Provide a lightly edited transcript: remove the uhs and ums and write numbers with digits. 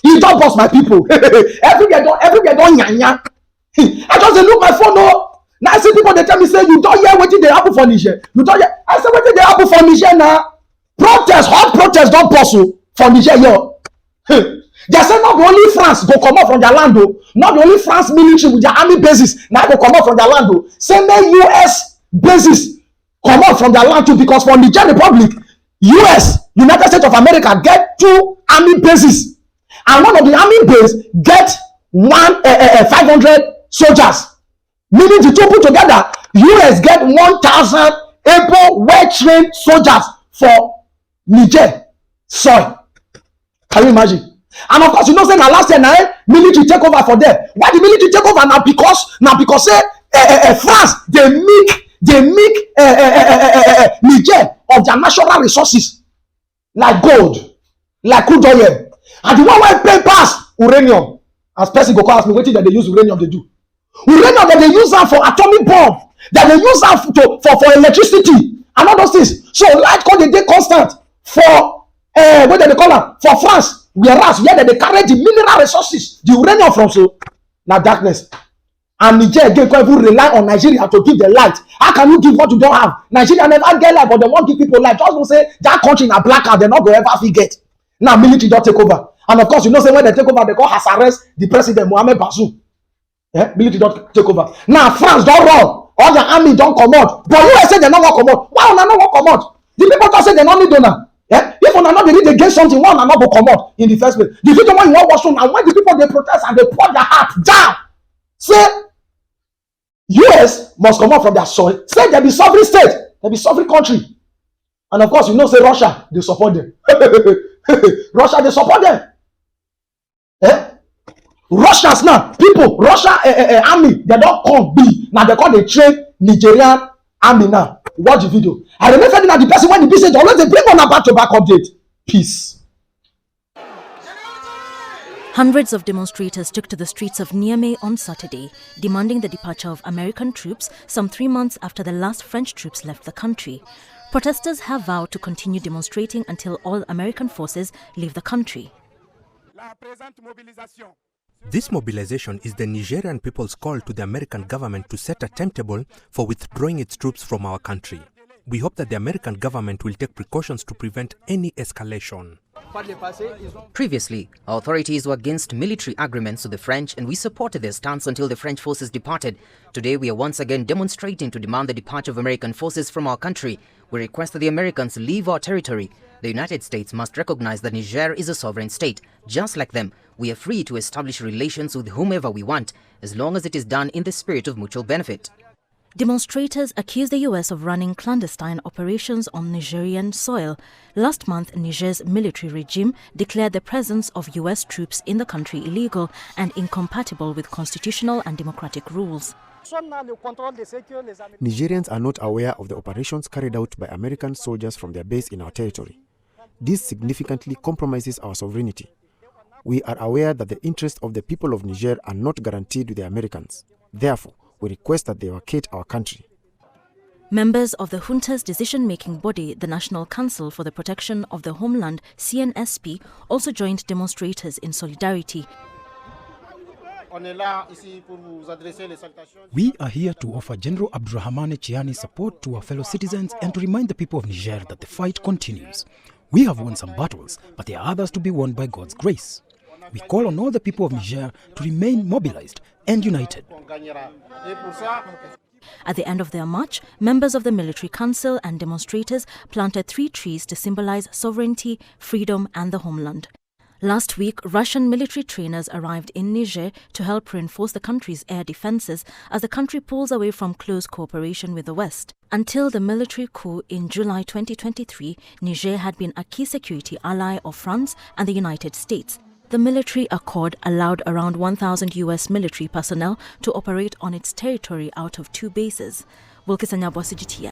You don't boss my people. everywhere don't nyanya. I just dey look my phone. No, now I see people they tell me say you don't hear wetin dey happen for Niger. You don't hear. I say wetin dey happen for Niger now. Protest, hot protest don't pursue for Niger here. They say not the only France go come out from their land though. Not the only France military with their army bases now go come out from their land though. Say make US bases come out from their land too, because for Niger Republic, US, United States of America, get 2 army bases, and one of the army base get 500 soldiers. Meaning the two put together, US get 1,000 able, well-trained soldiers for Niger soil. Can you imagine? And of course, you know, say now last year now military take over for them. Why the military take over now? Because say France they make Niger of their natural resources like gold, like crude oil, and the one wey pay pass uranium. As person go call ask me wetin dem dey use uranium dey do. Uranium dem dey use am for atomic bomb, dem dey use am for electricity and all those things. So light come dey constant for what dem dey call am for France. Whereas where they carry the mineral resources, the uranium from, so now darkness. And Niger again can't even rely on Nigeria to give the light. How can you give what you don't have? Nigeria never get light, but they won't give people light. Just don't say that country in a blackout, they're not going to ever forget. Now military don't take over. And of course, you know, say when they take over, they call has arrest the president Mohamed Bazoum. Yeah? Military don't take over. Now France don't run. All the army don't come out. But you say they're not going to come out. Why not come out? The people don't say they don't need donor. Yeah? If you not read against something, one not go come out in the first place. The video when you want watch and when the people they protest and they pour their heart down, say US must come out from their soil. Say they be sovereign state, they be sovereign country, and of course you know say Russia they support them. Russia they support them. Eh? Russians now people Russia army they don't come be now they call the train Nigerian army now. Watch the video. I remember that the person when the business always they bring on a back-to-back update. Peace. Hundreds of demonstrators took to the streets of Niamey on Saturday, demanding the departure of American troops some 3 months after the last French troops left the country. Protesters have vowed to continue demonstrating until all American forces leave the country. This mobilization is the Nigerian people's call to the American government to set a timetable for withdrawing its troops from our country. We hope that the American government will take precautions to prevent any escalation. Previously, our authorities were against military agreements with the French, and we supported their stance until the French forces departed. Today, we are once again demonstrating to demand the departure of American forces from our country. We request that the Americans leave our territory. The United States must recognize that Niger is a sovereign state. Just like them, we are free to establish relations with whomever we want, as long as it is done in the spirit of mutual benefit. Demonstrators accused the US of running clandestine operations on Nigerian soil. Last month, Niger's military regime declared the presence of US troops in the country illegal and incompatible with constitutional and democratic rules. Nigerians are not aware of the operations carried out by American soldiers from their base in our territory. This significantly compromises our sovereignty. We are aware that the interests of the people of Niger are not guaranteed with the Americans. Therefore, we request that they vacate our country. Members of the junta's decision-making body, the National Council for the Protection of the Homeland, CNSP, also joined demonstrators in solidarity. We are here to offer General Abdurrahmane Chiani support to our fellow citizens and to remind the people of Niger that the fight continues. We have won some battles, but there are others to be won by God's grace. We call on all the people of Niger to remain mobilized and united. At the end of their march, members of the military council and demonstrators planted 3 trees to symbolize sovereignty, freedom, and the homeland. Last week, Russian military trainers arrived in Niger to help reinforce the country's air defenses as the country pulls away from close cooperation with the West. Until the military coup in July 2023, Niger had been a key security ally of France and the United States. The military accord allowed around 1,000 US military personnel to operate on its territory out of 2 bases. Wilkisanya Bosijitian.